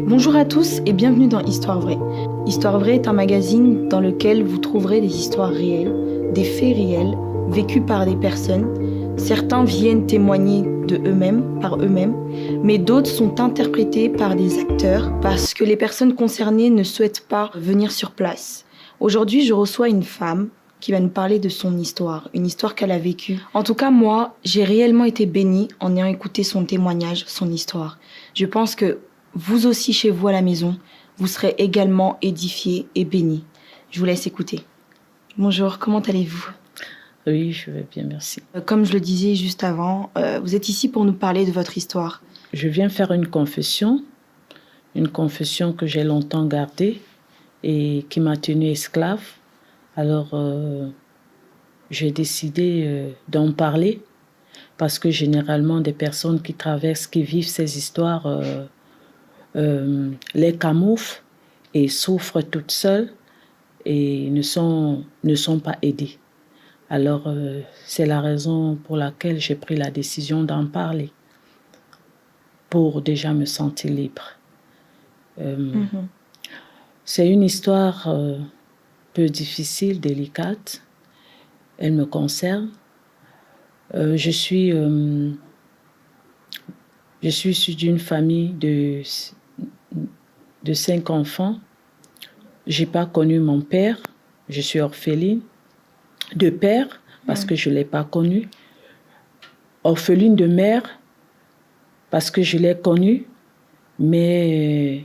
Bonjour à tous et bienvenue dans Histoire Vraie. Histoire Vraie est un magazine dans lequel vous trouverez des histoires réelles, des faits réels, vécus par des personnes. Certains viennent témoigner de eux-mêmes, par eux-mêmes, mais d'autres sont interprétés par des acteurs parce que les personnes concernées ne souhaitent pas venir sur place. Aujourd'hui, je reçois une femme qui va nous parler de son histoire, une histoire qu'elle a vécue. En tout cas, moi, j'ai réellement été bénie en ayant écouté son témoignage, son histoire. Je pense que vous aussi, chez vous à la maison, vous serez également édifiés et bénis. Je vous laisse écouter. Bonjour, comment allez-vous ? Oui, je vais bien, merci. Comme je le disais juste avant, vous êtes ici pour nous parler de votre histoire. Je viens faire une confession que j'ai longtemps gardée et qui m'a tenue esclave. Alors, j'ai décidé d'en parler parce que généralement, des personnes qui traversent, qui vivent ces histoires, les camouflent et souffrent toutes seules et ne sont pas aidées. Alors, c'est la raison pour laquelle j'ai pris la décision d'en parler, pour déjà me sentir libre. C'est une histoire peu difficile, délicate. Elle me concerne. Je suis issue d'une famille de 5 enfants. Je n'ai pas connu mon père. Je suis orpheline de père parce que je ne l'ai pas connu. Orpheline de mère parce que je l'ai connue, mais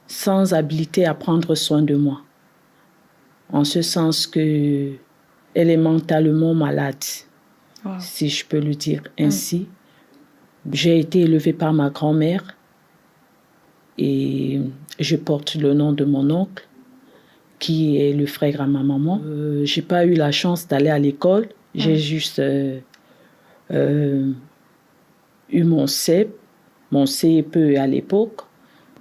sans habilité à prendre soin de moi. En ce sens que elle est mentalement malade, si je peux le dire ainsi. J'ai été élevée par ma grand-mère et je porte le nom de mon oncle, qui est le frère à ma maman. Je n'ai pas eu la chance d'aller à l'école. J'ai juste eu mon CEP à l'époque.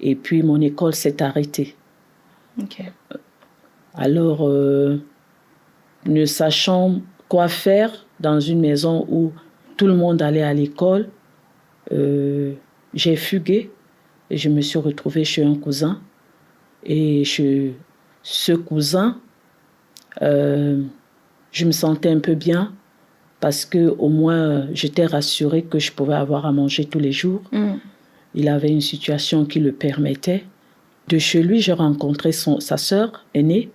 Et puis, mon école s'est arrêtée. Okay. Alors, ne sachant quoi faire dans une maison où tout le monde allait à l'école, j'ai fugué et je me suis retrouvée chez un cousin. Et chez ce cousin, je me sentais un peu bien parce qu'au moins, j'étais rassurée que je pouvais avoir à manger tous les jours. Il avait une situation qui le permettait. De chez lui, j'ai rencontré sa sœur aînée,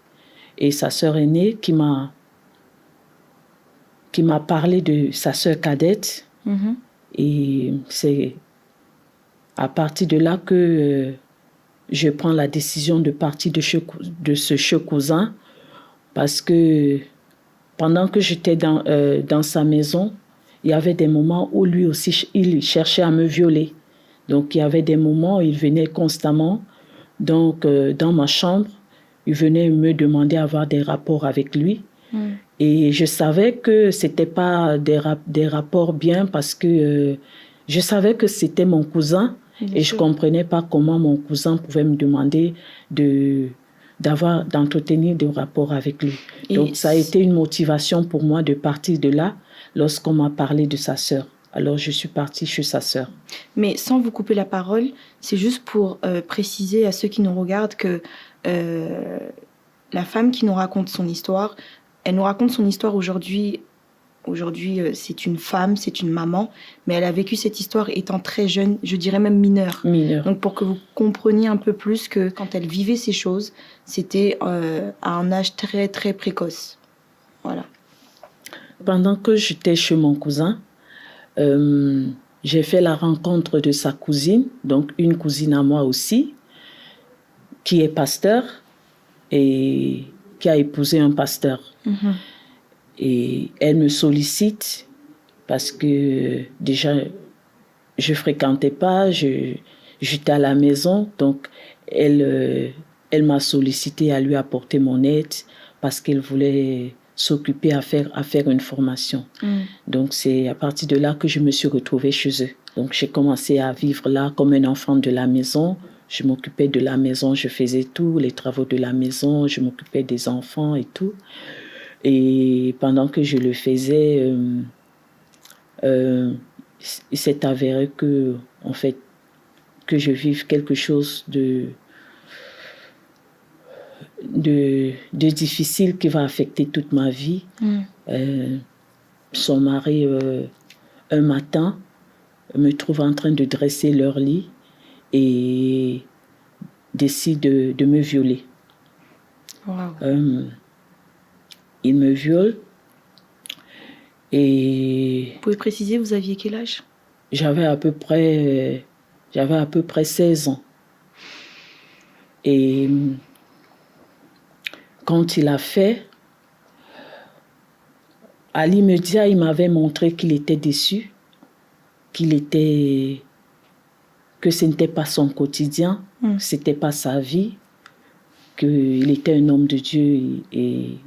et sa sœur aînée qui m'a parlé de sa sœur cadette. Et c'est à partir de là que je prends la décision de partir de ce cousin, parce que pendant que j'étais dans sa maison, il y avait des moments où lui aussi, il cherchait à me violer. Donc, il y avait des moments où il venait constamment dans ma chambre. Il venait me demander d'avoir des rapports avec lui. Et je savais que ce n'était pas des rapports bien parce que je savais que c'était mon cousin. Et je ne comprenais pas comment mon cousin pouvait me demander d'entretenir des rapports avec lui. Donc, ça a été une motivation pour moi de partir de là lorsqu'on m'a parlé de sa sœur. Alors, je suis partie chez sa sœur. Mais sans vous couper la parole, c'est juste pour préciser à ceux qui nous regardent que la femme qui nous raconte son histoire, elle nous raconte son histoire aujourd'hui. Aujourd'hui, c'est une femme, c'est une maman, mais elle a vécu cette histoire étant très jeune, je dirais même mineure. Donc, pour que vous compreniez un peu plus que quand elle vivait ces choses, c'était à un âge très, très précoce. Voilà. Pendant que j'étais chez mon cousin, j'ai fait la rencontre de sa cousine, donc une cousine à moi aussi, qui est pasteur et qui a épousé un pasteur. Et elle me sollicite parce que déjà, je ne fréquentais pas, j'étais à la maison. Donc, elle m'a sollicité à lui apporter mon aide parce qu'elle voulait s'occuper à faire une formation. Donc, c'est à partir de là que je me suis retrouvée chez eux. Donc, j'ai commencé à vivre là comme un enfant de la maison. Je m'occupais de la maison, je faisais tous les travaux de la maison, je m'occupais des enfants et tout. Et pendant que je le faisais, il s'est avéré que, en fait, que je vive quelque chose de difficile qui va affecter toute ma vie. Son mari, un matin, me trouve en train de dresser leur lit et décide de me violer. Wow. Il me viole et... Vous pouvez préciser, vous aviez quel âge? J'avais à peu près 16 ans. Et quand il a fait, à l'immédiat, il m'avait montré qu'il était déçu, que ce n'était pas son quotidien, c'était pas sa vie, qu'il était un homme de Dieu et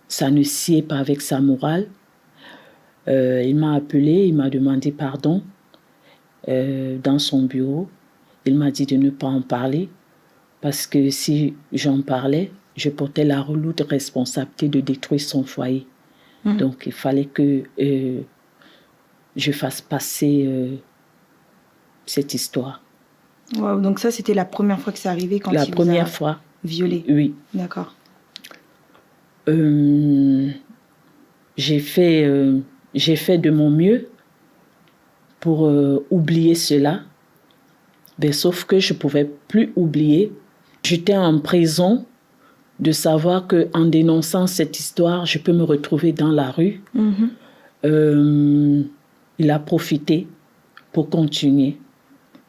ça ne sied pas avec sa morale. Il m'a appelé, il m'a demandé pardon dans son bureau. Il m'a dit de ne pas en parler parce que si j'en parlais, je portais la lourde responsabilité de détruire son foyer. Donc il fallait que je fasse passer cette histoire. Wow, donc ça, c'était la première fois que c'est arrivé quand la il première vous a fois. violé. Oui. D'accord. J'ai fait de mon mieux pour oublier cela. Mais sauf que je ne pouvais plus oublier. J'étais en prison de savoir qu'en dénonçant cette histoire, je peux me retrouver dans la rue. Il a profité pour continuer.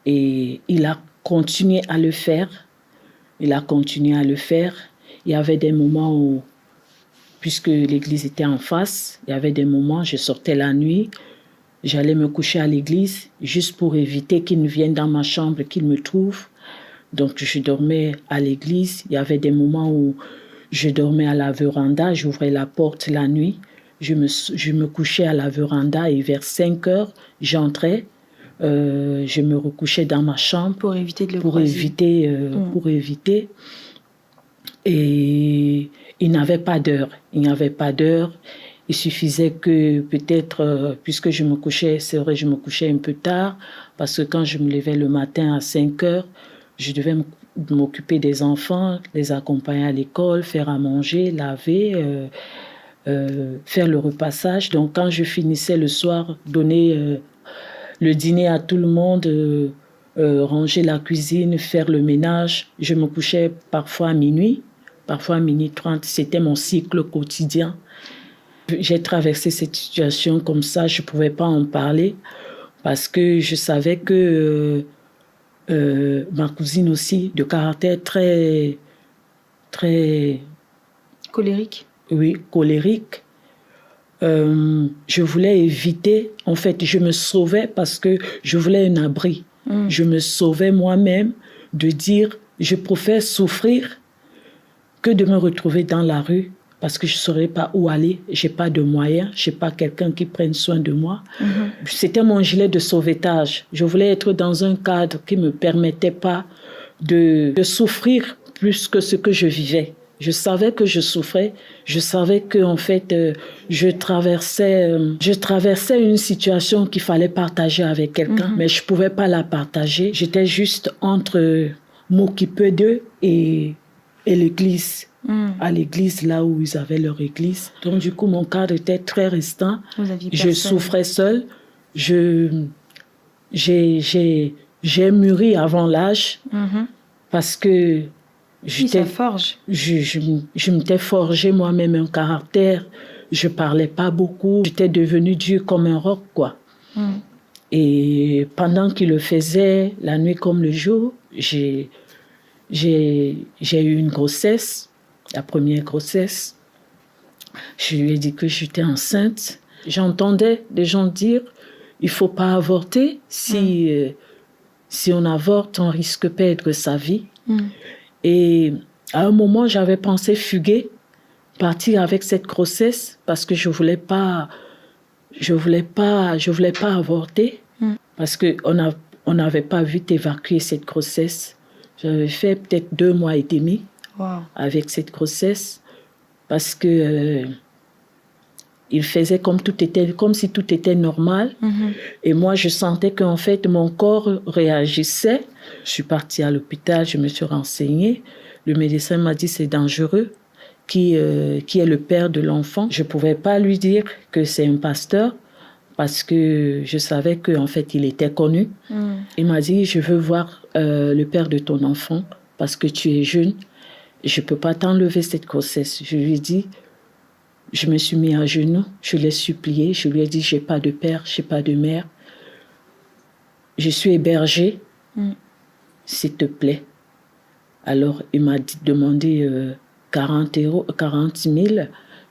Et il a continué à le faire. Il a continué à le faire. Il y avait des moments où, puisque l'église était en face, il y avait des moments, je sortais la nuit, j'allais me coucher à l'église juste pour éviter qu'il ne vienne dans ma chambre, qu'il me trouve. Donc je dormais à l'église. Il y avait des moments où je dormais à la véranda, j'ouvrais la porte la nuit, je me couchais à la véranda et vers 5 heures, j'entrais. Je me recouchais dans ma chambre pour éviter de le pour éviter. Et il n'avait pas d'heure. Il suffisait que peut-être, puisque je me couchais, c'est vrai, je me couchais un peu tard, parce que quand je me levais le matin à 5 heures, je devais m'occuper des enfants, les accompagner à l'école, faire à manger, laver, faire le repassage. Donc quand je finissais le soir, donner le dîner à tout le monde, ranger la cuisine, faire le ménage. Je me couchais parfois à minuit, parfois à minuit 30. C'était mon cycle quotidien. J'ai traversé cette situation comme ça. Je ne pouvais pas en parler parce que je savais que ma cousine aussi, de caractère très, très... Colérique. Oui, colérique. Je voulais éviter, en fait, je me sauvais parce que je voulais un abri. Je me sauvais moi-même de dire, je préfère souffrir que de me retrouver dans la rue parce que je ne saurais pas où aller, je n'ai pas de moyens, je n'ai pas quelqu'un qui prenne soin de moi. C'était mon gilet de sauvetage. Je voulais être dans un cadre qui ne me permettait pas de souffrir plus que ce que je vivais. Je savais que je souffrais, je savais que en fait je traversais une situation qu'il fallait partager avec quelqu'un, mais je pouvais pas la partager. J'étais juste entre m'occuper d'eux et l'église, à l'église là où ils avaient leur église. Donc du coup mon cadre était très restreint. Je souffrais seule. J'ai mûri avant l'âge parce que ça forge. Je m'étais forgé moi-même un caractère. Je parlais pas beaucoup. J'étais devenue dure comme un roc, quoi. Et pendant qu'il le faisait, la nuit comme le jour, j'ai eu une grossesse, la première grossesse. Je lui ai dit que j'étais enceinte. J'entendais des gens dire, il faut pas avorter. Si on avorte, on risque de perdre sa vie. Et à un moment, j'avais pensé fuguer, partir avec cette grossesse parce que je voulais pas avorter parce que on n'avait pas vite évacuer cette grossesse. J'avais fait peut-être 2 mois et demi avec cette grossesse parce que Il faisait comme si tout était normal. Et moi, je sentais qu'en fait, mon corps réagissait. Je suis partie à l'hôpital, je me suis renseignée. Le médecin m'a dit c'est dangereux. Qui est le père de l'enfant. Je ne pouvais pas lui dire que c'est un pasteur parce que je savais qu'en fait, il était connu. Il m'a dit, je veux voir le père de ton enfant parce que tu es jeune. Je ne peux pas t'enlever cette grossesse. Je lui ai dit, je me suis mis à genoux, je l'ai supplié, je lui ai dit, je n'ai pas de père, je n'ai pas de mère. Je suis hébergée, s'il te plaît. Alors, il m'a demandé 40 000.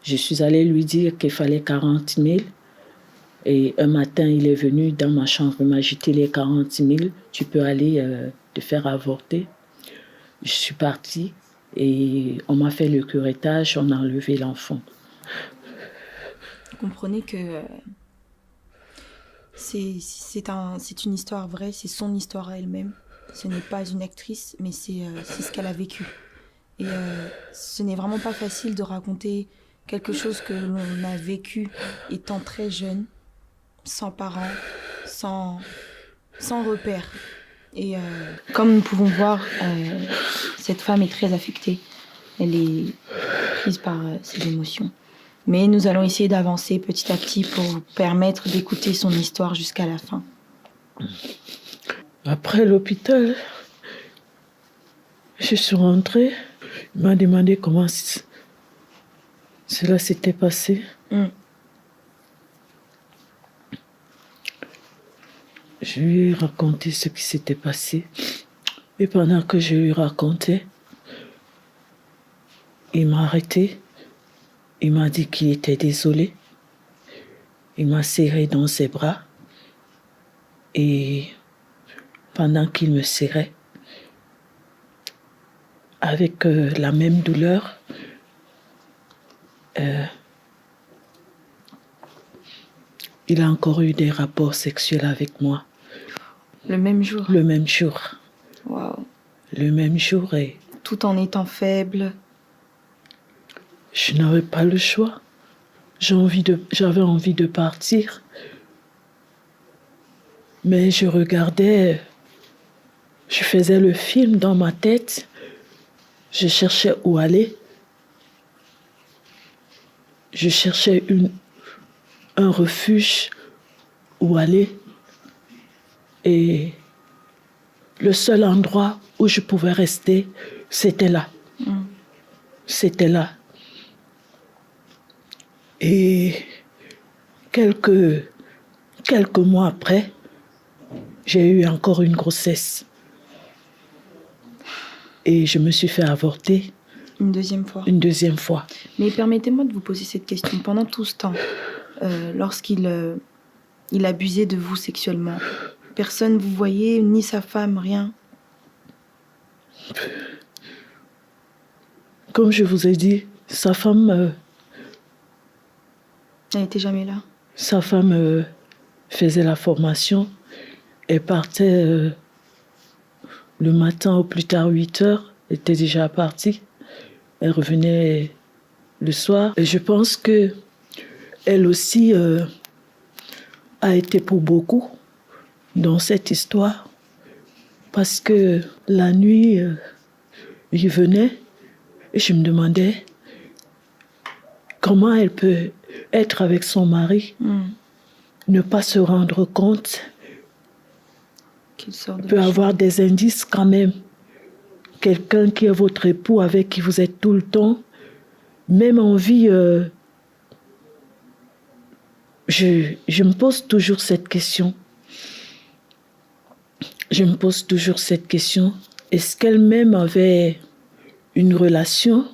Je suis allée lui dire qu'il fallait 40 000. Et un matin, il est venu dans ma chambre, il m'a agité les 40 000. Tu peux aller te faire avorter. Je suis partie et on m'a fait le curettage, on a enlevé l'enfant. Vous comprenez que c'est une histoire vraie, c'est son histoire à elle-même. Ce n'est pas une actrice, mais c'est ce qu'elle a vécu. Et ce n'est vraiment pas facile de raconter quelque chose que l'on a vécu étant très jeune, sans parents, sans repères. Et comme nous pouvons voir, cette femme est très affectée. Elle est prise par ses émotions. Mais nous allons essayer d'avancer petit à petit pour vous permettre d'écouter son histoire jusqu'à la fin. Après l'hôpital, je suis rentrée. Il m'a demandé comment cela s'était passé. Je lui ai raconté ce qui s'était passé. Et pendant que je lui racontais, il m'a arrêté. Il m'a dit qu'il était désolé. Il m'a serré dans ses bras. Et pendant qu'il me serrait, avec la même douleur, il a encore eu des rapports sexuels avec moi. Le même jour? Le même jour. Waouh. Le même jour et... Tout en étant faible. Je n'avais pas le choix. J'avais envie de partir. Mais je regardais, je faisais le film dans ma tête. Je cherchais où aller. Je cherchais un refuge où aller. Et le seul endroit où je pouvais rester, c'était là. C'était là. Et quelques mois après, j'ai eu encore une grossesse. Et je me suis fait avorter. Une deuxième fois? Une deuxième fois. Mais permettez-moi de vous poser cette question. Pendant tout ce temps, lorsqu'il il abusait de vous sexuellement, personne ne vous voyait, ni sa femme, rien? Comme je vous ai dit, sa femme... Elle n'était jamais là? Sa femme faisait la formation. Elle partait le matin au plus tard 8 heures. Elle était déjà partie. Elle revenait le soir. Et je pense que elle aussi a été pour beaucoup dans cette histoire. Parce que la nuit, il venait et je me demandais comment elle peut être avec son mari, ne pas se rendre compte qu'il sort de peut avoir des indices quand même. Quelqu'un qui est votre époux, avec qui vous êtes tout le temps, même en vie, je me pose toujours cette question. Je me pose toujours cette question. Est-ce qu'elle-même avait une relation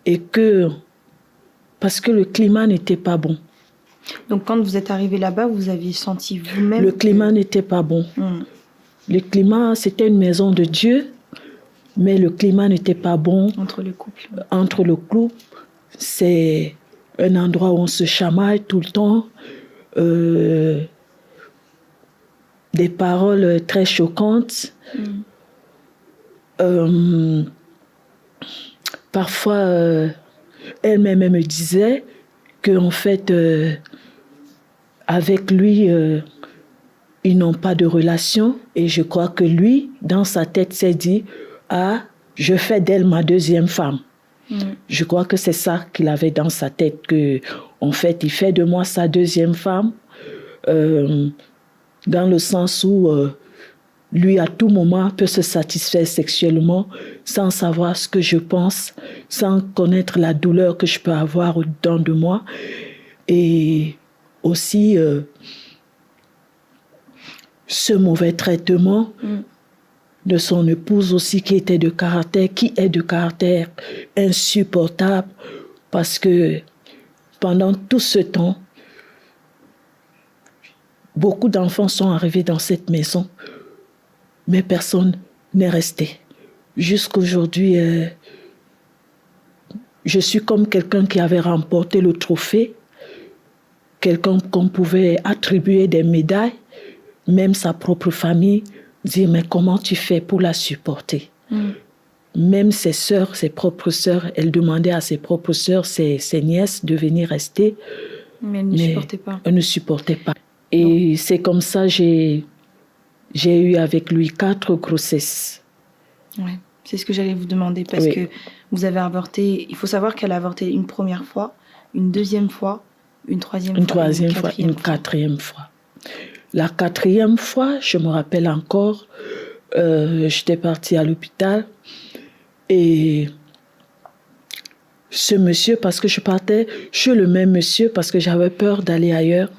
et que... Parce que le climat n'était pas bon. Donc quand vous êtes arrivé là-bas, vous aviez senti vous-même... Le climat n'était pas bon. Le climat, c'était une maison de Dieu, mais le climat n'était pas bon. Entre le couple. Entre le couple. C'est un endroit où on se chamaille tout le temps. Des paroles très choquantes. Parfois, elle-même me disait que en fait, avec lui, ils n'ont pas de relation. Et je crois que lui, dans sa tête, s'est dit, ah, je fais d'elle ma deuxième femme. Je crois que c'est ça qu'il avait dans sa tête, que en fait, il fait de moi sa deuxième femme, dans le sens où lui, à tout moment, peut se satisfaire sexuellement sans savoir ce que je pense, sans connaître la douleur que je peux avoir au-dedans de moi. Et aussi, ce mauvais traitement de son épouse aussi qui est de caractère insupportable, parce que pendant tout ce temps, beaucoup d'enfants sont arrivés dans cette maison, mais personne n'est resté. Jusqu'aujourd'hui, je suis comme quelqu'un qui avait remporté le trophée, quelqu'un qu'on pouvait attribuer des médailles, même sa propre famille dire mais comment tu fais pour la supporter? Même ses sœurs, ses propres sœurs, elle demandait à ses propres sœurs, ses nièces de venir rester. Mais elle ne supportait pas. Elle ne supportait pas. Et c'est comme ça j'ai eu avec lui 4 grossesses. Ouais, c'est ce que j'allais vous demander parce que vous avez avorté. Il faut savoir qu'elle a avorté une première fois, une deuxième fois, une troisième fois, une quatrième fois. La 4e fois, je me rappelle encore, j'étais partie à l'hôpital et ce monsieur, parce que je partais chez le même monsieur, parce que j'avais peur d'aller ailleurs,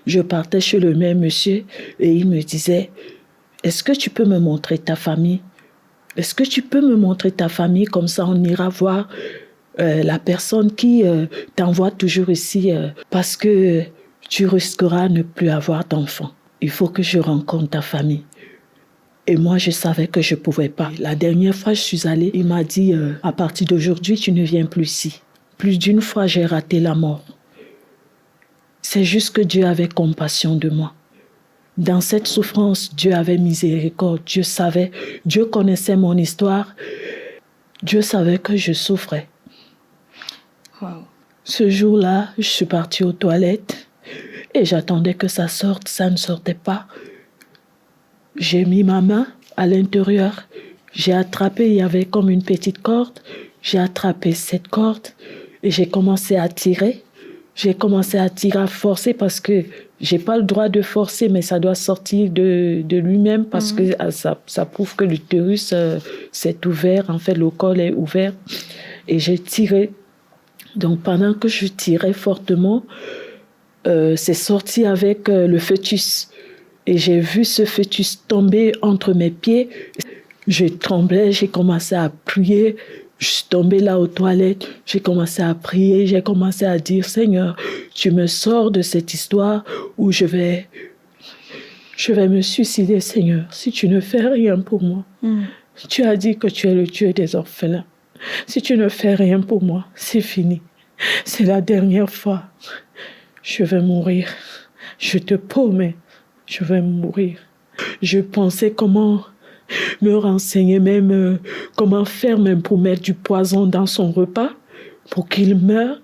je partais chez le même monsieur et il me disait, est-ce que tu peux me montrer ta famille? Est-ce que tu peux me montrer ta famille? Comme ça, on ira voir la personne qui t'envoie toujours ici parce que tu risqueras de ne plus avoir d'enfants. Il faut que je rencontre ta famille. Et moi, je savais que je ne pouvais pas. La dernière fois, je suis allée, il m'a dit, à partir d'aujourd'hui, tu ne viens plus ici. Plus d'une fois, j'ai raté la mort. C'est juste que Dieu avait compassion de moi. Dans cette souffrance, Dieu avait miséricorde. Dieu savait, Dieu connaissait mon histoire. Dieu savait que je souffrais. Wow. Ce jour-là, je suis partie aux toilettes et j'attendais que ça sorte. Ça ne sortait pas. J'ai mis ma main à l'intérieur. J'ai attrapé, il y avait comme une petite corde. J'ai attrapé cette corde et j'ai commencé à tirer. J'ai commencé à tirer, à forcer parce que je n'ai pas le droit de forcer, mais ça doit sortir de lui-même parce que ça prouve que l'utérus s'est ouvert. En fait, le col est ouvert. Et j'ai tiré. Donc, pendant que je tirais fortement, c'est sorti avec le fœtus. Et j'ai vu ce fœtus tomber entre mes pieds. Je tremblais, j'ai commencé à prier. Je suis tombée là aux toilettes, j'ai commencé à prier, j'ai commencé à dire, Seigneur, tu me sors de cette histoire où je vais me suicider, Seigneur, si tu ne fais rien pour moi. Tu as dit que tu es le Dieu des orphelins. Si tu ne fais rien pour moi, c'est fini. C'est la dernière fois. Je vais mourir. Je te promets, je vais mourir. Je pensais comment me renseigner même comment faire même pour mettre du poison dans son repas pour qu'il meure.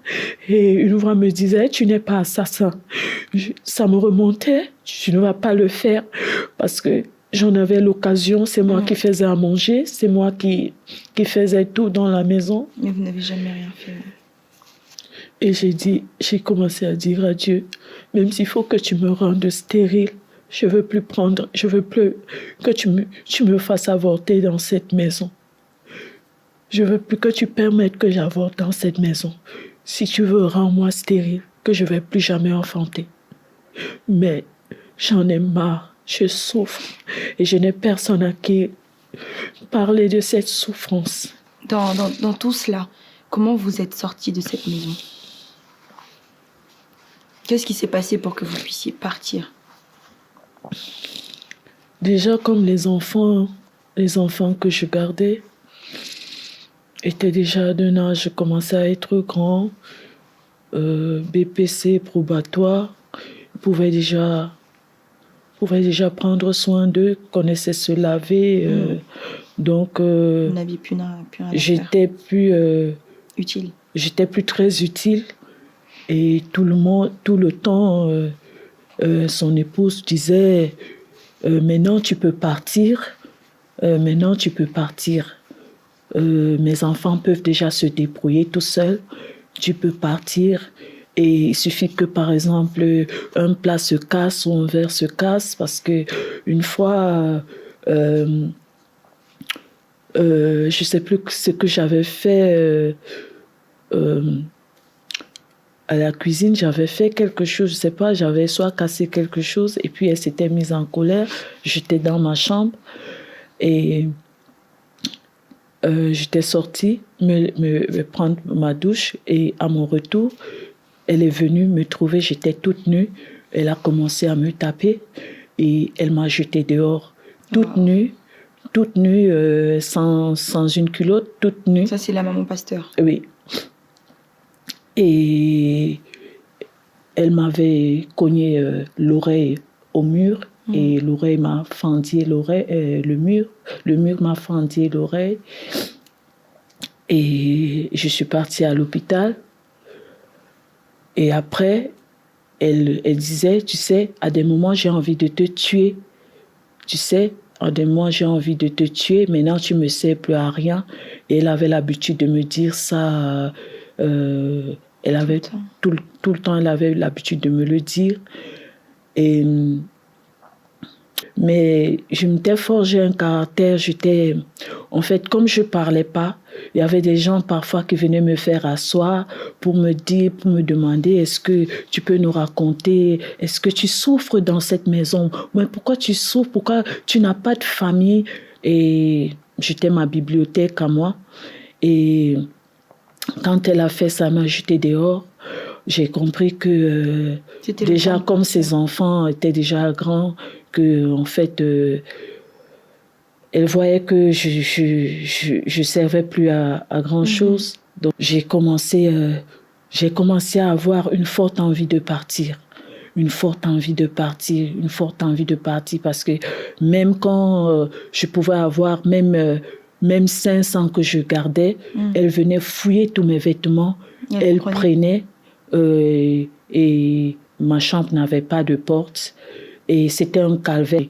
Et une voix me disait, tu n'es pas assassin. Ça me remontait, tu ne vas pas le faire parce que j'en avais l'occasion, c'est moi qui faisais à manger, c'est moi qui faisais tout dans la maison. Mais vous n'avez jamais rien fait. Et j'ai commencé à dire à Dieu, même s'il faut que tu me rendes stérile, je veux plus que tu me fasses avorter dans cette maison. Je veux plus que tu permettes que j'avorte dans cette maison. Si tu veux, rends-moi stérile, que je vais plus jamais enfanter. Mais j'en ai marre, je souffre et je n'ai personne à qui parler de cette souffrance. Dans tout cela, comment vous êtes sorti de cette maison? Qu'est-ce qui s'est passé pour que vous puissiez partir? Déjà, comme les enfants que je gardais étaient déjà d'un âge, commençaient à être grands, BPC, probatoire, ils pouvaient déjà prendre soin d'eux, connaissaient se laver. Donc, vous n'aviez plus rien à faire. j'étais plus utile. J'étais plus très utile. Et tout le temps, son épouse disait maintenant tu peux partir, maintenant tu peux partir. Mes enfants peuvent déjà se débrouiller tout seuls, tu peux partir. Et il suffit que, par exemple, un plat se casse ou un verre se casse, parce que une fois, je ne sais plus ce que j'avais fait à la cuisine, j'avais fait quelque chose, je ne sais pas, j'avais soit cassé quelque chose, et puis elle s'était mise en colère. J'étais dans ma chambre et j'étais sortie me prendre ma douche, et à mon retour, elle est venue me trouver, j'étais toute nue. Elle a commencé à me taper et elle m'a jetée dehors, toute nue, sans une culotte, toute nue. Ça, c'est la maman pasteur. Oui. Et elle m'avait cogné l'oreille au mur, et l'oreille m'a fendu l'oreille, le mur m'a fendu l'oreille. Et je suis partie à l'hôpital. Et après, elle disait, tu sais, à des moments, j'ai envie de te tuer. Tu sais, à des moments, j'ai envie de te tuer. Maintenant, tu me sers plus à rien. Et elle avait l'habitude de me dire ça. Elle avait tout le temps, elle avait l'habitude de me le dire. Mais je m'étais forgé un caractère. En fait, comme je parlais pas, il y avait des gens parfois qui venaient me faire asseoir pour me demander, est-ce que tu peux nous raconter, est-ce que tu souffres dans cette maison? Mais pourquoi tu souffres? Pourquoi tu n'as pas de famille? Et j'étais ma bibliothèque à moi. Et quand elle a fait ça, m'a jeté dehors. J'ai compris que déjà, comme ses enfants étaient déjà grands, que en fait, elle voyait que je servais plus à grand chose. Donc j'ai commencé à avoir une forte envie de partir. Parce que même quand je pouvais avoir même 500 que je gardais, elle venait fouiller tous mes vêtements, elle prenait, et ma chambre n'avait pas de porte, et c'était un calvaire.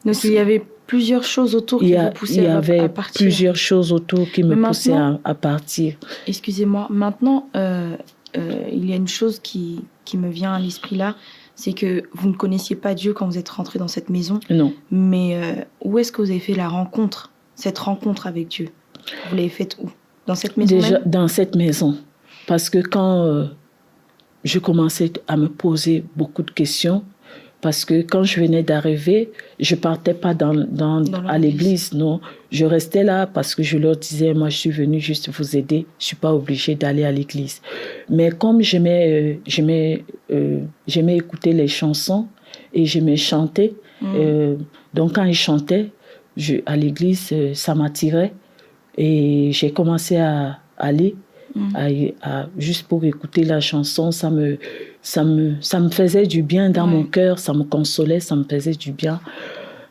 Donc il y avait plusieurs choses autour qui vous poussaient à partir. Il y avait plusieurs choses autour qui me poussaient à partir. Excusez-moi, maintenant, il y a une chose qui me vient à l'esprit là, c'est que vous ne connaissiez pas Dieu quand vous êtes rentré dans cette maison. Non. Mais où est-ce que vous avez fait cette rencontre avec Dieu? Vous l'avez faite où? Dans cette maison? Déjà, dans cette maison. Parce que quand je commençais à me poser beaucoup de questions, parce que quand je venais d'arriver, je ne partais pas à l'église, non. Je restais là parce que je leur disais, moi je suis venue juste vous aider, je ne suis pas obligée d'aller à l'église. Mais comme j'aimais écouter les chansons et j'aimais chanter, donc quand ils chantaient à l'église, ça m'attirait. Et j'ai commencé à aller, juste pour écouter la chanson. Ça me faisait du bien dans mon cœur, ça me consolait, ça me faisait du bien.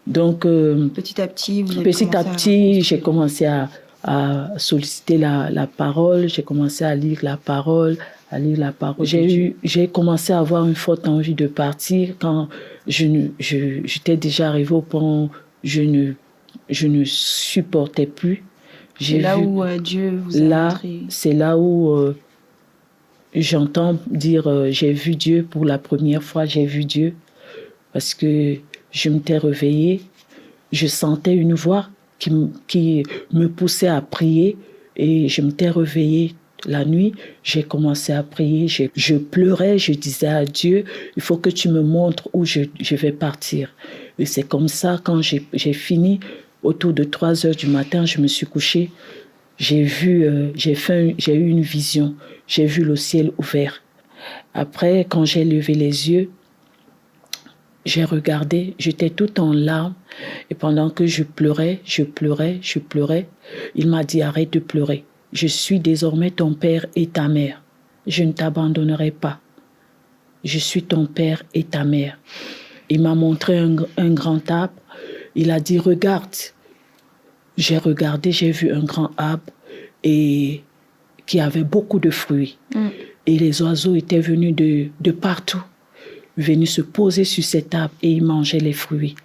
Donc, petit à petit, j'ai commencé à solliciter la parole, j'ai commencé à lire la parole, J'ai commencé à avoir une forte envie de partir quand j'étais déjà arrivée au point où je ne supportais plus. C'est là où Dieu vous a montré. C'est là où j'entends dire j'ai vu Dieu pour la première fois, j'ai vu Dieu. Parce que je m'étais réveillée, je sentais une voix qui me poussait à prier et je m'étais réveillée la nuit. J'ai commencé à prier, je pleurais, je disais à Dieu, il faut que tu me montres où je vais partir. Et c'est comme ça, quand j'ai fini, autour de 3 heures du matin, je me suis couchée. J'ai eu une vision. J'ai vu le ciel ouvert. Après, quand j'ai levé les yeux, j'ai regardé, j'étais toute en larmes. Et pendant que je pleurais, il m'a dit, arrête de pleurer. Je suis désormais ton père et ta mère. Je ne t'abandonnerai pas. Je suis ton père et ta mère. Il m'a montré un grand arbre. Il a dit, regarde. J'ai regardé, j'ai vu un grand arbre qui avait beaucoup de fruits. Et les oiseaux étaient venus de partout, venus se poser sur cet arbre et ils mangeaient les fruits.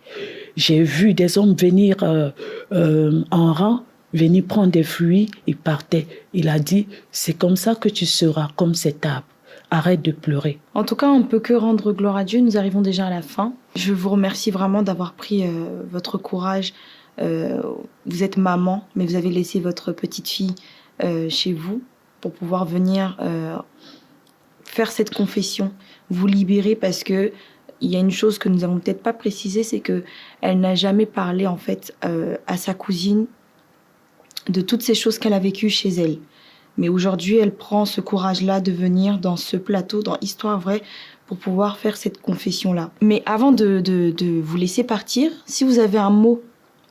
J'ai vu des hommes venir en rang, venir prendre des fruits, ils partaient. Il a dit, c'est comme ça que tu seras comme cet arbre. Arrête de pleurer. En tout cas, on ne peut que rendre gloire à Dieu. Nous arrivons déjà à la fin. Je vous remercie vraiment d'avoir pris votre courage. Vous êtes maman, mais vous avez laissé votre petite fille chez vous pour pouvoir venir faire cette confession, vous libérer, parce que il y a une chose que nous n'avons peut-être pas précisée, c'est que elle n'a jamais parlé en fait à sa cousine de toutes ces choses qu'elle a vécues chez elle. Mais aujourd'hui, elle prend ce courage-là de venir dans ce plateau, dans Histoire Vraie, pour pouvoir faire cette confession-là. Mais avant de vous laisser partir, si vous avez un mot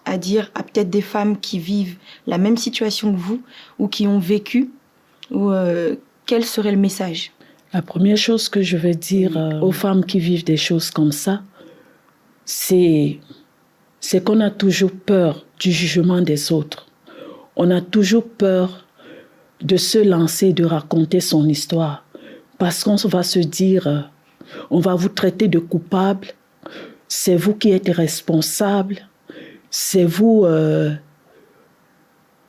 à dire à peut-être des femmes qui vivent la même situation que vous, ou qui ont vécu, ou quel serait le message? La première chose que je veux dire aux femmes qui vivent des choses comme ça, c'est qu'on a toujours peur du jugement des autres. On a toujours peur de se lancer, de raconter son histoire. Parce qu'on va se dire, on va vous traiter de coupable, c'est vous qui êtes responsable, c'est vous...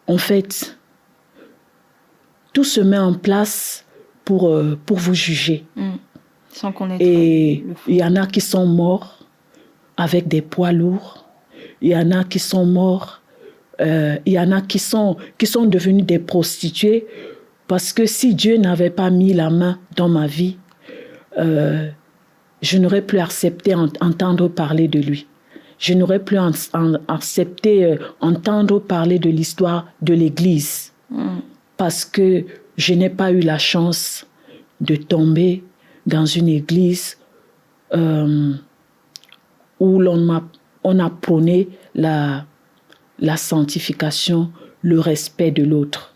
en fait, tout se met en place pour vous juger. Sans connaître. Et il y en a qui sont morts avec des poids lourds, il y en a qui sont morts, il y en a qui sont devenus des prostituées, parce que si Dieu n'avait pas mis la main dans ma vie, je n'aurais plus accepté entendre parler de lui. Je n'aurais plus accepté entendre parler de l'histoire de l'Église, parce que je n'ai pas eu la chance de tomber dans une église où on a prôné la sanctification, le respect de l'autre.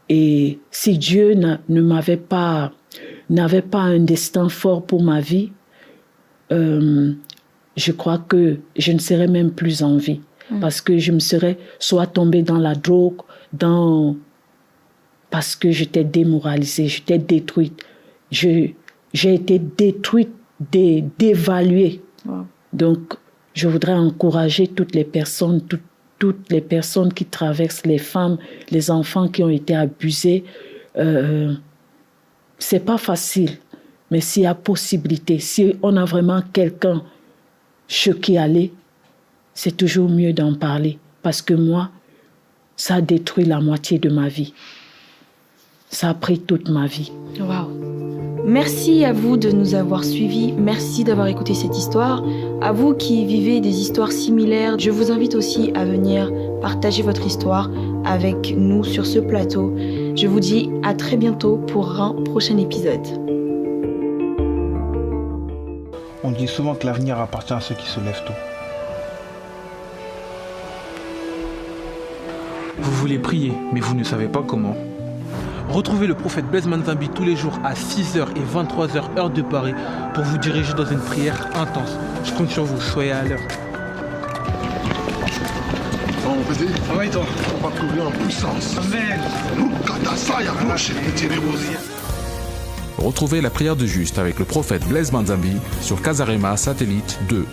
Et si Dieu n'avait pas un destin fort pour ma vie, je crois que je ne serais même plus en vie. Parce que je me serais soit tombée dans la drogue, parce que j'étais démoralisée, j'étais détruite. J'ai été détruite, dévaluée. Wow. Donc, je voudrais encourager toutes les personnes qui traversent, les femmes, les enfants qui ont été abusés. C'est pas facile, mais s'il y a possibilité, si on a vraiment quelqu'un qui allait, c'est toujours mieux d'en parler. Parce que moi, ça a détruit la moitié de ma vie. Ça a pris toute ma vie. Waouh! Merci à vous de nous avoir suivis. Merci d'avoir écouté cette histoire. À vous qui vivez des histoires similaires, je vous invite aussi à venir partager votre histoire avec nous sur ce plateau. Je vous dis à très bientôt pour un prochain épisode. On dit souvent que l'avenir appartient à ceux qui se lèvent tôt. Vous voulez prier, mais vous ne savez pas comment. Retrouvez le prophète Blaise Manzambi tous les jours à 6h et 23h heure de Paris pour vous diriger dans une prière intense. Je compte sur vous, soyez à l'heure. Bon, petit, Ça va et toi? on va trouver en puissance. Amen. Retrouvez la prière de juste avec le prophète Blaise Manzambi sur Casarema Satellite 2.